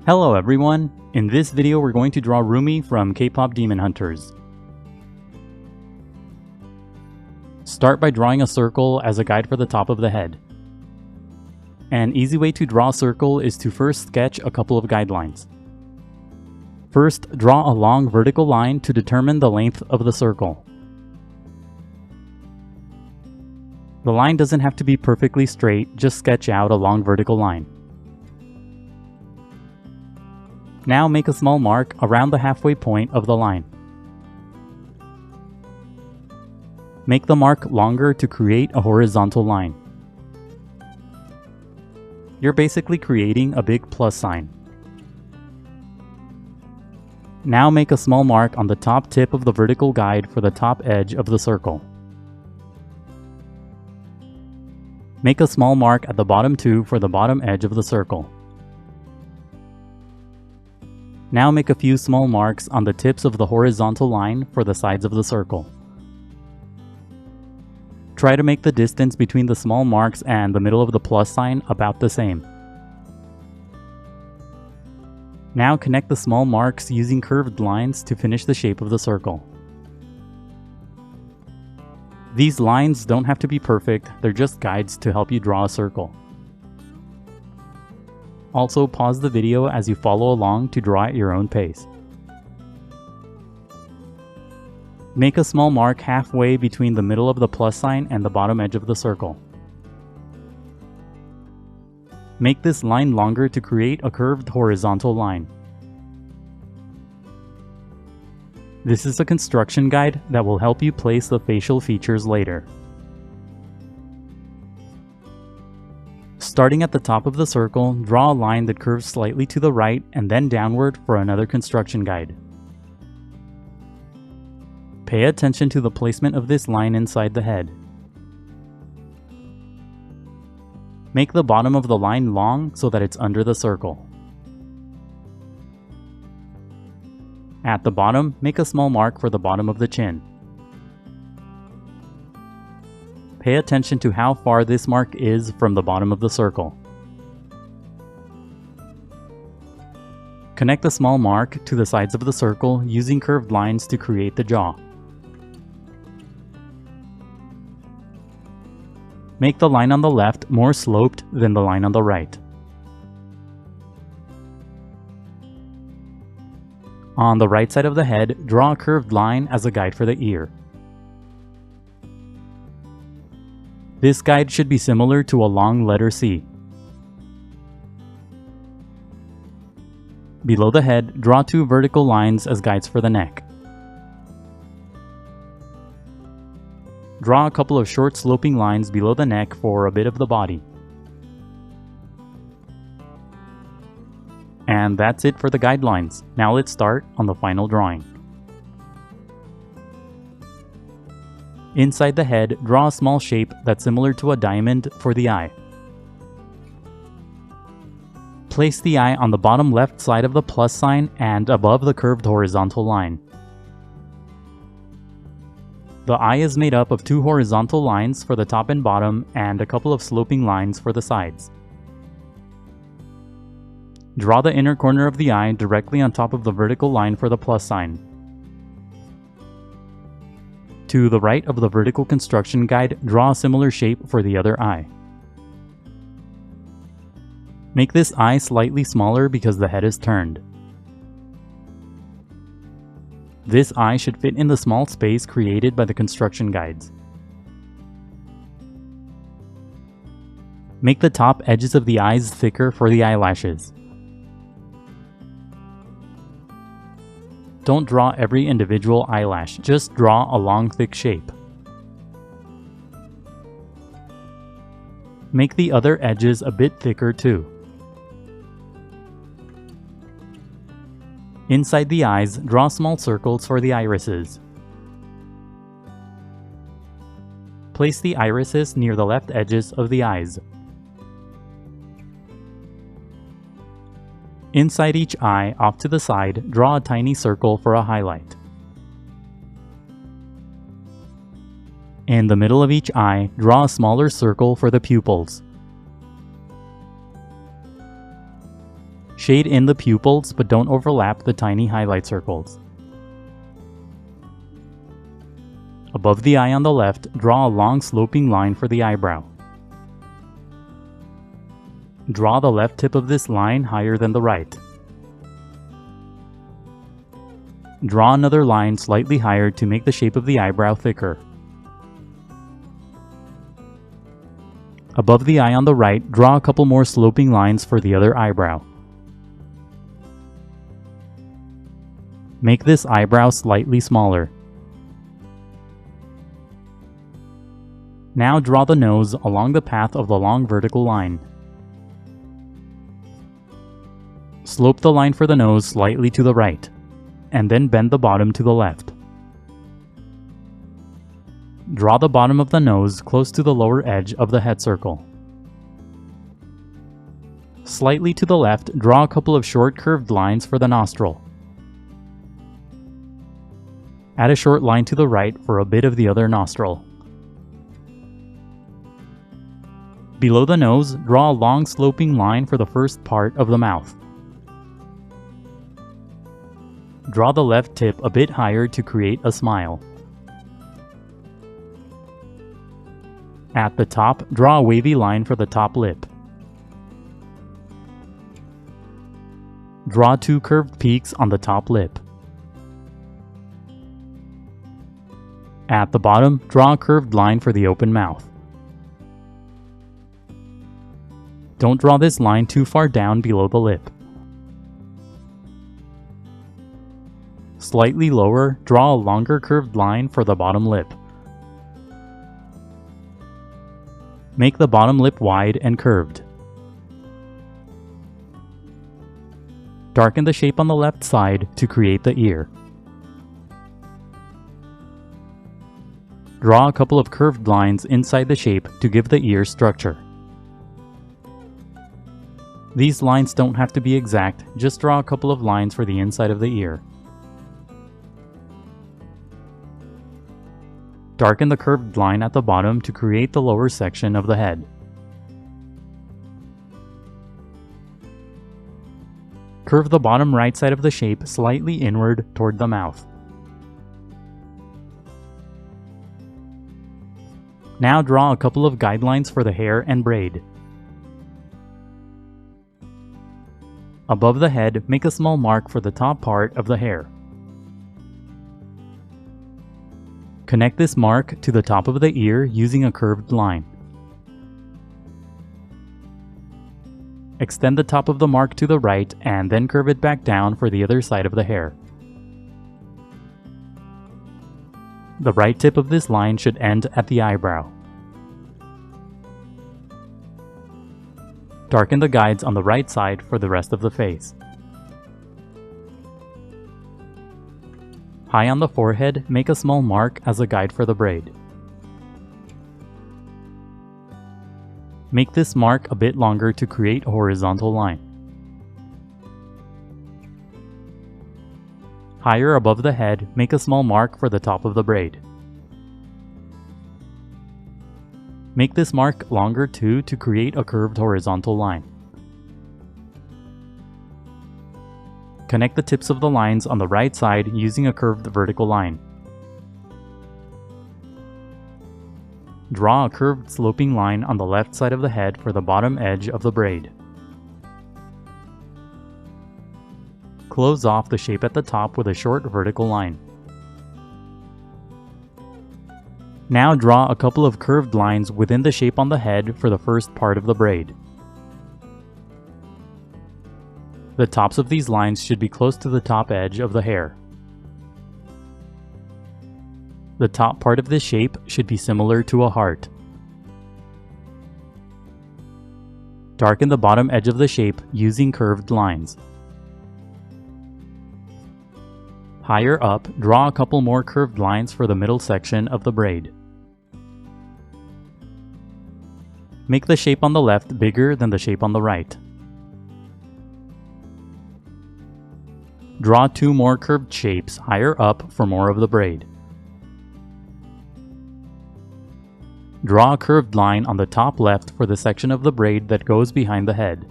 Hello everyone! In this video we're going to draw Rumi from K-pop Demon Hunters. Start by drawing a circle as a guide for the top of the head. An easy way to draw a circle is to first sketch a couple of guidelines. First, draw a long vertical line to determine the length of the circle. The line doesn't have to be perfectly straight, just sketch out a long vertical line. Now make a small mark around the halfway point of the line. Make the mark longer to create a horizontal line. You're basically creating a big plus sign. Now make a small mark on the top tip of the vertical guide for the top edge of the circle. Make a small mark at the bottom too for the bottom edge of the circle. Now make a few small marks on the tips of the horizontal line for the sides of the circle. Try to make the distance between the small marks and the middle of the plus sign about the same. Now connect the small marks using curved lines to finish the shape of the circle. These lines don't have to be perfect, they're just guides to help you draw a circle. Also, pause the video as you follow along to draw at your own pace. Make a small mark halfway between the middle of the plus sign and the bottom edge of the circle. Make this line longer to create a curved horizontal line. This is a construction guide that will help you place the facial features later. Starting at the top of the circle, draw a line that curves slightly to the right and then downward for another construction guide. Pay attention to the placement of this line inside the head. Make the bottom of the line long so that it's under the circle. At the bottom, make a small mark for the bottom of the chin. Pay attention to how far this mark is from the bottom of the circle. Connect the small mark to the sides of the circle using curved lines to create the jaw. Make the line on the left more sloped than the line on the right. On the right side of the head, draw a curved line as a guide for the ear. This guide should be similar to a long letter C. Below the head, draw two vertical lines as guides for the neck. Draw a couple of short sloping lines below the neck for a bit of the body. And that's it for the guidelines. Now let's start on the final drawing. Inside the head, draw a small shape that's similar to a diamond for the eye. Place the eye on the bottom left side of the plus sign and above the curved horizontal line. The eye is made up of two horizontal lines for the top and bottom and a couple of sloping lines for the sides. Draw the inner corner of the eye directly on top of the vertical line for the plus sign. To the right of the vertical construction guide, draw a similar shape for the other eye. Make this eye slightly smaller because the head is turned. This eye should fit in the small space created by the construction guides. Make the top edges of the eyes thicker for the eyelashes. Don't draw every individual eyelash, just draw a long thick shape. Make the other edges a bit thicker too. Inside the eyes, draw small circles for the irises. Place the irises near the left edges of the eyes. Inside each eye, off to the side, draw a tiny circle for a highlight. In the middle of each eye, draw a smaller circle for the pupils. Shade in the pupils, but don't overlap the tiny highlight circles. Above the eye on the left, draw a long sloping line for the eyebrow. Draw the left tip of this line higher than the right. Draw another line slightly higher to make the shape of the eyebrow thicker. Above the eye on the right, draw a couple more sloping lines for the other eyebrow. Make this eyebrow slightly smaller. Now draw the nose along the path of the long vertical line. Slope the line for the nose slightly to the right, and then bend the bottom to the left. Draw the bottom of the nose close to the lower edge of the head circle. Slightly to the left, draw a couple of short curved lines for the nostril. Add a short line to the right for a bit of the other nostril. Below the nose, draw a long sloping line for the first part of the mouth. Draw the left tip a bit higher to create a smile. At the top, draw a wavy line for the top lip. Draw two curved peaks on the top lip. At the bottom, draw a curved line for the open mouth. Don't draw this line too far down below the lip. Slightly lower, draw a longer curved line for the bottom lip. Make the bottom lip wide and curved. Darken the shape on the left side to create the ear. Draw a couple of curved lines inside the shape to give the ear structure. These lines don't have to be exact, just draw a couple of lines for the inside of the ear. Darken the curved line at the bottom to create the lower section of the head. Curve the bottom right side of the shape slightly inward toward the mouth. Now draw a couple of guidelines for the hair and braid. Above the head, make a small mark for the top part of the hair. Connect this mark to the top of the ear using a curved line. Extend the top of the mark to the right and then curve it back down for the other side of the hair. The right tip of this line should end at the eyebrow. Darken the guides on the right side for the rest of the face. High on the forehead, make a small mark as a guide for the braid. Make this mark a bit longer to create a horizontal line. Higher above the head, make a small mark for the top of the braid. Make this mark longer too to create a curved horizontal line. Connect the tips of the lines on the right side using a curved vertical line. Draw a curved sloping line on the left side of the head for the bottom edge of the braid. Close off the shape at the top with a short vertical line. Now draw a couple of curved lines within the shape on the head for the first part of the braid. The tops of these lines should be close to the top edge of the hair. The top part of this shape should be similar to a heart. Darken the bottom edge of the shape using curved lines. Higher up, draw a couple more curved lines for the middle section of the braid. Make the shape on the left bigger than the shape on the right. Draw two more curved shapes higher up for more of the braid. Draw a curved line on the top left for the section of the braid that goes behind the head.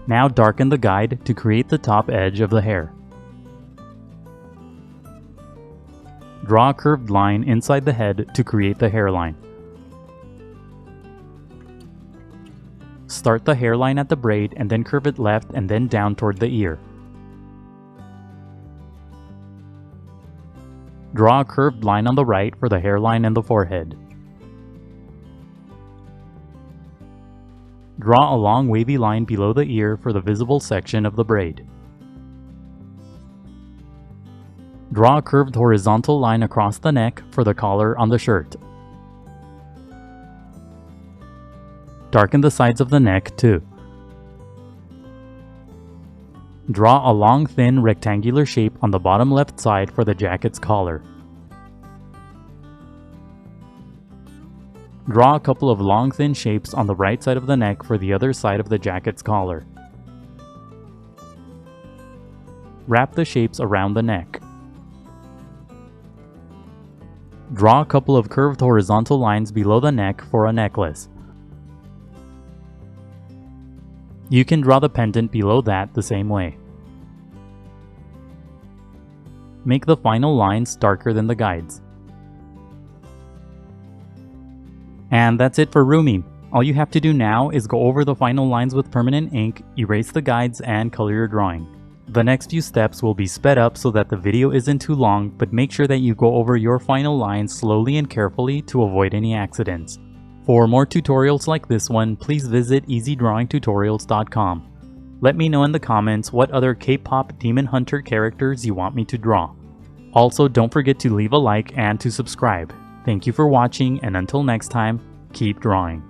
Now darken the guide to create the top edge of the hair. Draw a curved line inside the head to create the hairline. Start the hairline at the braid and then curve it left and then down toward the ear. Draw a curved line on the right for the hairline and the forehead. Draw a long wavy line below the ear for the visible section of the braid. Draw a curved horizontal line across the neck for the collar on the shirt. Darken the sides of the neck too. Draw a long thin rectangular shape on the bottom left side for the jacket's collar. Draw a couple of long thin shapes on the right side of the neck for the other side of the jacket's collar. Wrap the shapes around the neck. Draw a couple of curved horizontal lines below the neck for a necklace. You can draw the pendant below that the same way. Make the final lines darker than the guides. And that's it for Rumi. All you have to do now is go over the final lines with permanent ink, erase the guides, and color your drawing. The next few steps will be sped up so that the video isn't too long, but make sure that you go over your final lines slowly and carefully to avoid any accidents. For more tutorials like this one, please visit EasyDrawingTutorials.com. Let me know in the comments what other K-pop Demon Hunter characters you want me to draw. Also, don't forget to leave a like and to subscribe. Thank you for watching, and until next time, keep drawing.